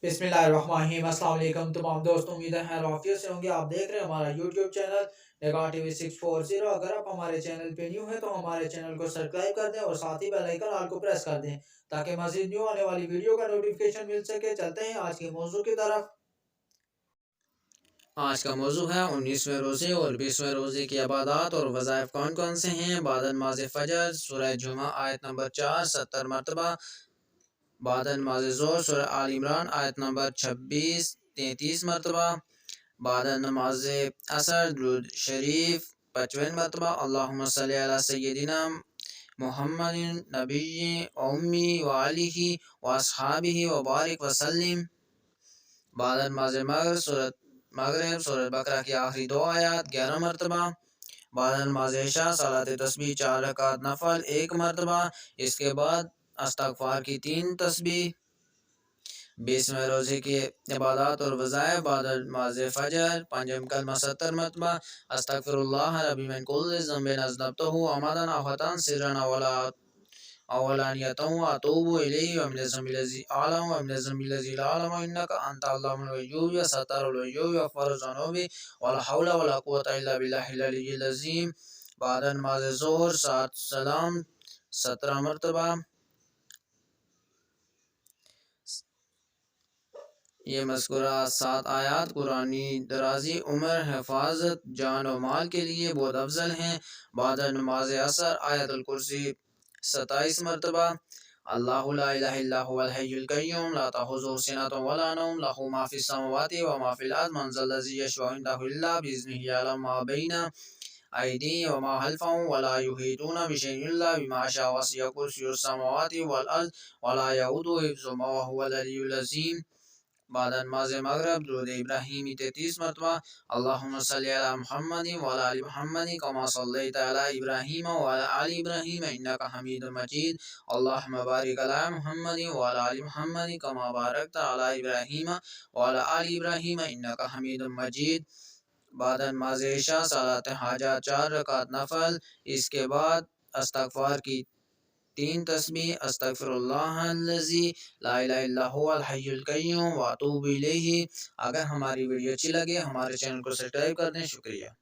बिस्मिल्लाहिर्रहमानिर्रहीम। अस्सलाम वालेकुम तमाम दोस्तों, उम्मीद है खैर आफियत से होंगे। आप देख रहे हैं हमारा यूट्यूब चैनल निगाह टीवी 640। अगर आप हमारे चैनल पे न्यू है तो हमारे चैनल को सब्सक्राइब कर दें और साथ ही बेल आइकन ऑल को प्रेस कर दें ताकि मजीद न्यू आने वाली वीडियो का नोटिफिकेशन मिल सके। चलते हैं आज के मौजू की तरफ। आज का मौजू है 19वें रोज़े और 20वें रोज़े की इबादत और वज़ाइफ कौन कौन से हैं। बाद नमाज फजर सूरह जुमा आयत नंबर 4 70 मरतबा। बाद नमाज ज़ोहर सूरह आल इमरान आयत नंबर 26 33 मरतबा। बाद नमाज असर दुरूद शरीफ 55 मरतबा। अल्लाहुम्मा सल्ली अला सय्यदिना मुहम्मदिन नबिय्यि उम्मी व आलिहि व अस्हाबिहि व बारिक व सल्लिम। बाद नमाज मगरिब सूरह बकरा की आखिरी दो आयत 11 मरतबा। बाद नमाज इशा सलात तस्बीह 4 रकात नफल 1 मरतबा। इसके बाद इस्तग़फ़ार की 3 तस्बीह। 20वें रोज़े की इबादत और वज़ाइफ। बाद नमाज फजर पंजम कलमा 70 मरतबा। अस्तगफिरुल्लाह रब्बी मिन कुल्लि ज़ंबिन अज़नबतहु अमदन अव ख़तअन सिर्रन अव अलानियतन व अतूबु इलैहि व मिन ज़म्बिलज़ी आलम व मिन ज़म्बिलज़ी ला आलम इन्नका अंता अल्लाहुल ग़य्यूब व सत्तारुल ग़य्यूब व ग़फ़ारुज़ ज़ुनूबि व ला हौला व ला क़ुव्वता इल्ला बिल्लाहिल अलिय्यिल अज़ीम। बाद नमाज ज़ोहर सात सलाम 17 मरतबा। ये मज़कूरा 7 आयात कुरानी दराजी उम्र हिफाजत जान और माल के लिए बहुत अफजल हैं। बाद नमाज असर आयतुल कुर्सी 27 मरतबा। अल्लाहु ला इलाहा इल्ला हुवल हय्युल क़य्यूम ला ताख़ुज़ुहु सिनतुन व ला नौम लहु मा फ़िस समावाति व मा फ़िल अर्ज़ मन ज़ल्लज़ी यशफ़अउ इंदहु इल्ला बिइज़्निहि यअलमु मा बैना अयदीहिम व मा ख़ल्फ़हुम व ला युहीतूना बिशैइन इल्ला बिमा शाअ वसिअ कुर्सियुहु समावाति वल अर्ज़ व ला यऊदुहु हिफ़्ज़ुहुमा व हुवल अलिय्युल अज़ीम। बाद नमाज मगरिब दुरूद इब्राहीमी 33 मरतबा। अल्लाहुम्मा सल्लि अला मुहम्मदिन व अला आलि मुहम्मदिन कमा सल्लैता अला इब्राहीम व अला आलि इब्राहीम इन्नका हमीदुम मजीद। अल्लाहुम्मा बारिक अला मुहम्मदिन व अला आलि मुहम्मदिन कमा बारकता अला इब्राहीम व अला आलि इब्राहीम इन्नका हमीदुम मजीद। बाद नमाज इशा सलात हाजत 4 रकात नफल। इसके बाद इस्तग़फ़ार की 3 तस्बीह। अस्तगफिरुल्लाहल्लज़ी ला इलाहा इल्ला हुवल हय्युल क़य्यूम व अतूबु इलैहि। अगर हमारी वीडियो अच्छी लगे हमारे चैनल को सब्सक्राइब कर दें। शुक्रिया।